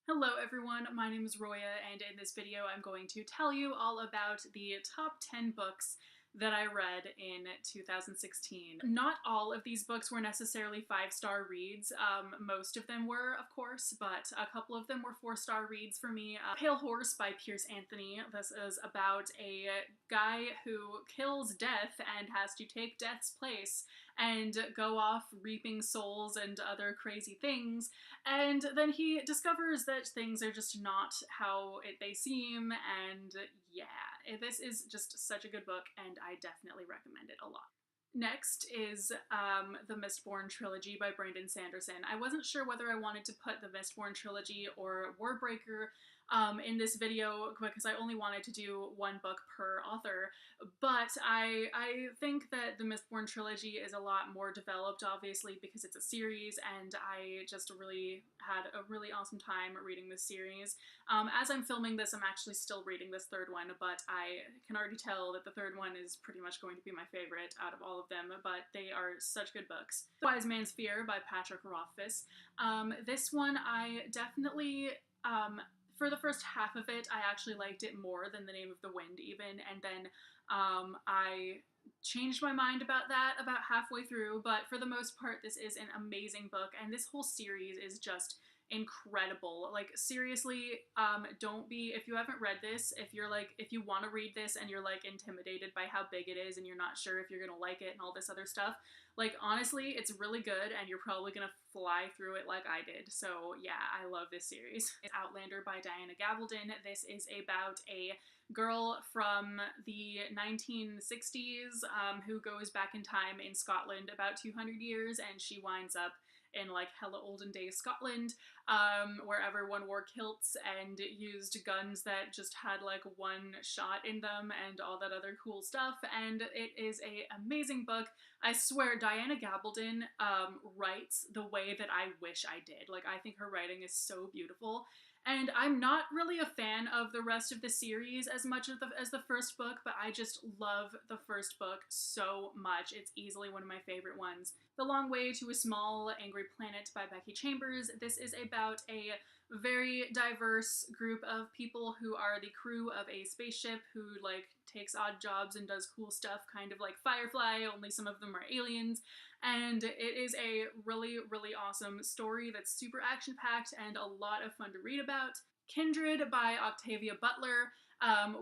Hello everyone, my name is Roya, and in this video I'm going to tell you all about the top 10 books that I read in 2016. Not all of these books were necessarily 5-star reads. Most of them were, of course, but a couple of them were 4-star reads for me. Pale Horse by Pierce Anthony. This is about a guy who kills death and has to take death's place and go off reaping souls and other crazy things, and then he discovers that things are just not how they seem, and yeah, this is just such a good book, and I definitely recommend it a lot. Next is the Mistborn Trilogy by Brandon Sanderson. I wasn't sure whether I wanted to put the Mistborn Trilogy or Warbreaker in this video because I only wanted to do one book per author, but I think that the Mistborn Trilogy is a lot more developed, obviously, because it's a series, and I just really had a really awesome time reading this series. As I'm filming this, I'm actually still reading this third one, but I can already tell that the third one is pretty much going to be my favorite out of all of them, but they are such good books. The Wise Man's Fear by Patrick Rothfuss. This one I definitely for the first half of it, I actually liked it more than The Name of the Wind even, and then I changed my mind about that about halfway through, but for the most part, this is an amazing book, and this whole series is just incredible. Like, seriously, don't be, if you haven't read this, if you want to read this and you're like intimidated by how big it is and you're not sure if you're gonna like it and all this other stuff, like, honestly, it's really good and you're probably gonna fly through it like I did. So yeah, I love this series. It's Outlander by Diana Gabaldon. This is about a girl from the 1960s who goes back in time in Scotland about 200 years, and she winds up in like hella olden days Scotland, where everyone wore kilts and used guns that just had like one shot in them and all that other cool stuff, and it is a amazing book. I swear, Diana Gabaldon writes the way that I wish I did. Like, I think her writing is so beautiful. And I'm not really a fan of the rest of the series as much as the first book, but I just love the first book so much. It's easily one of my favorite ones. The Long Way to a Small Angry Planet by Becky Chambers. This is about a very diverse group of people who are the crew of a spaceship who like takes odd jobs and does cool stuff, kind of like Firefly, only some of them are aliens. And it is a really, really awesome story that's super action-packed and a lot of fun to read about. Kindred by Octavia Butler,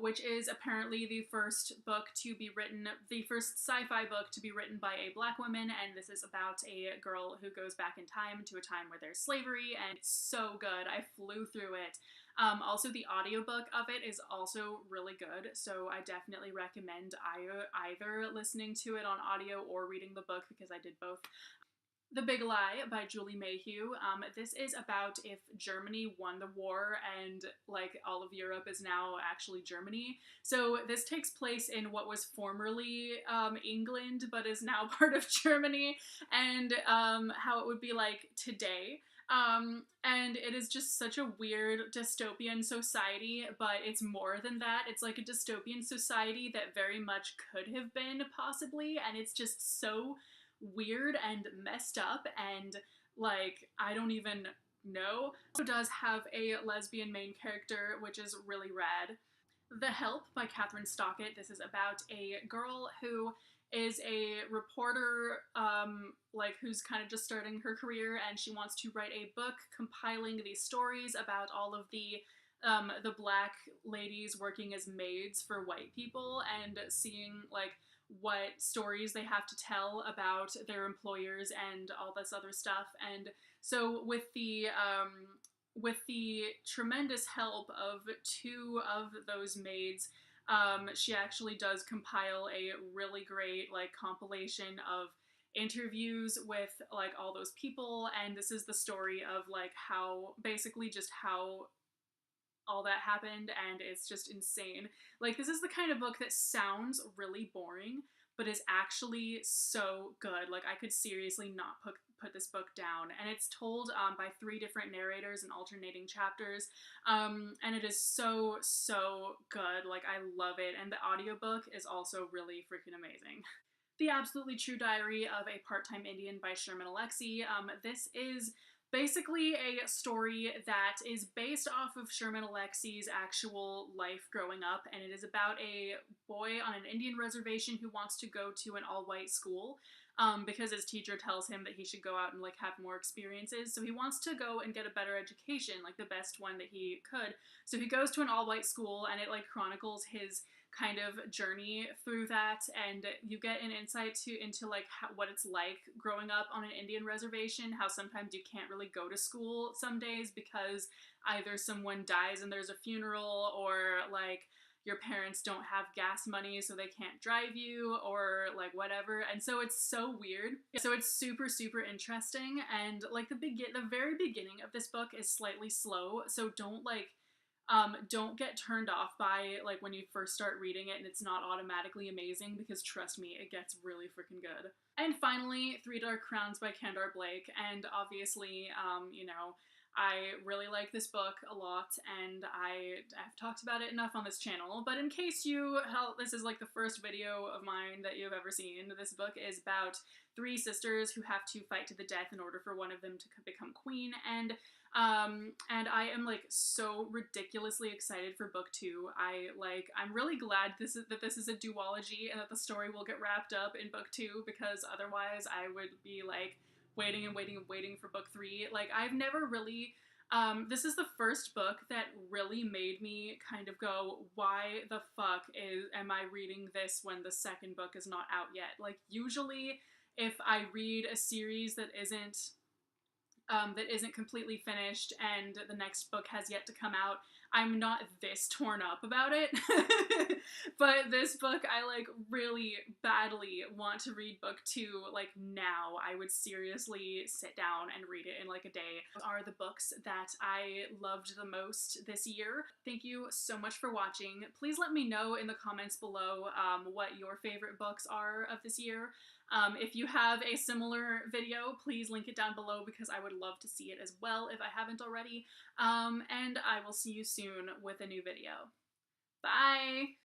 which is apparently the first book to be written, the first sci-fi book to be written by a Black woman, and this is about a girl who goes back in time to a time where there's slavery, and it's so good. I flew through it. Also, the audiobook of it is also really good, so I definitely recommend either listening to it on audio or reading the book, because I did both. The Big Lie by Julie Mayhew. This is about if Germany won the war and like all of Europe is now actually Germany. So this takes place in what was formerly England but is now part of Germany, and how it would be like today. And it is just such a weird dystopian society, but it's more than that. It's like a dystopian society that very much could have been, possibly, and it's just so weird and messed up, and like, I don't even know. It also does have a lesbian main character, which is really rad. The Help by Catherine Stockett. This is about a girl who is a reporter, like, who's kind of just starting her career, and she wants to write a book compiling these stories about all of the Black ladies working as maids for white people, and seeing like what stories they have to tell about their employers and all this other stuff. And so with the tremendous help of two of those maids, she actually does compile a really great like compilation of interviews with like all those people, and this is the story of like how, basically just how all that happened, and it's just insane. Like, this is the kind of book that sounds really boring, but is actually so good. Like, I could seriously not put this book down, and it's told by 3 different narrators in alternating chapters, and it is so, so good. Like, I love it, and the audiobook is also really freaking amazing. The Absolutely True Diary of a Part-Time Indian by Sherman Alexie. This is basically a story that is based off of Sherman Alexi's actual life growing up, and it is about a boy on an Indian reservation who wants to go to an all-white school. Because his teacher tells him that he should go out and like have more experiences. So he wants to go and get a better education, like the best one that he could. So he goes to an all-white school, and it like chronicles his kind of journey through that, and you get an insight into like what it's like growing up on an Indian reservation, how sometimes you can't really go to school some days because either someone dies and there's a funeral, or like your parents don't have gas money so they can't drive you, or like whatever. And so it's so weird. So it's super super interesting, and like the very beginning of this book is slightly slow, so don't get turned off by like when you first start reading it and it's not automatically amazing, because trust me, it gets really freaking good. And finally, Three Dark Crowns by Kendar Blake, and obviously, you know, I really like this book a lot, and I've talked about it enough on this channel, but in case this is like the first video of mine that you've ever seen, this book is about three sisters who have to fight to the death in order for one of them to become queen, and I am like so ridiculously excited for book 2. I'm really glad that this is a duology and that the story will get wrapped up in book 2, because otherwise I would be like waiting and waiting and waiting for book 3. Like I've never really this is the first book that really made me kind of go, why the fuck am I reading this when the second book is not out yet? Like usually if I read a series that isn't completely finished and the next book has yet to come out, I'm not this torn up about it. But this book, I like really badly want to read book 2 like now. I would seriously sit down and read it in like a day. Those are the books that I loved the most this year. Thank you so much for watching. Please let me know in the comments below what your favorite books are of this year. If you have a similar video, please link it down below, because I would love to see it as well if I haven't already. And I will see you soon with a new video. Bye!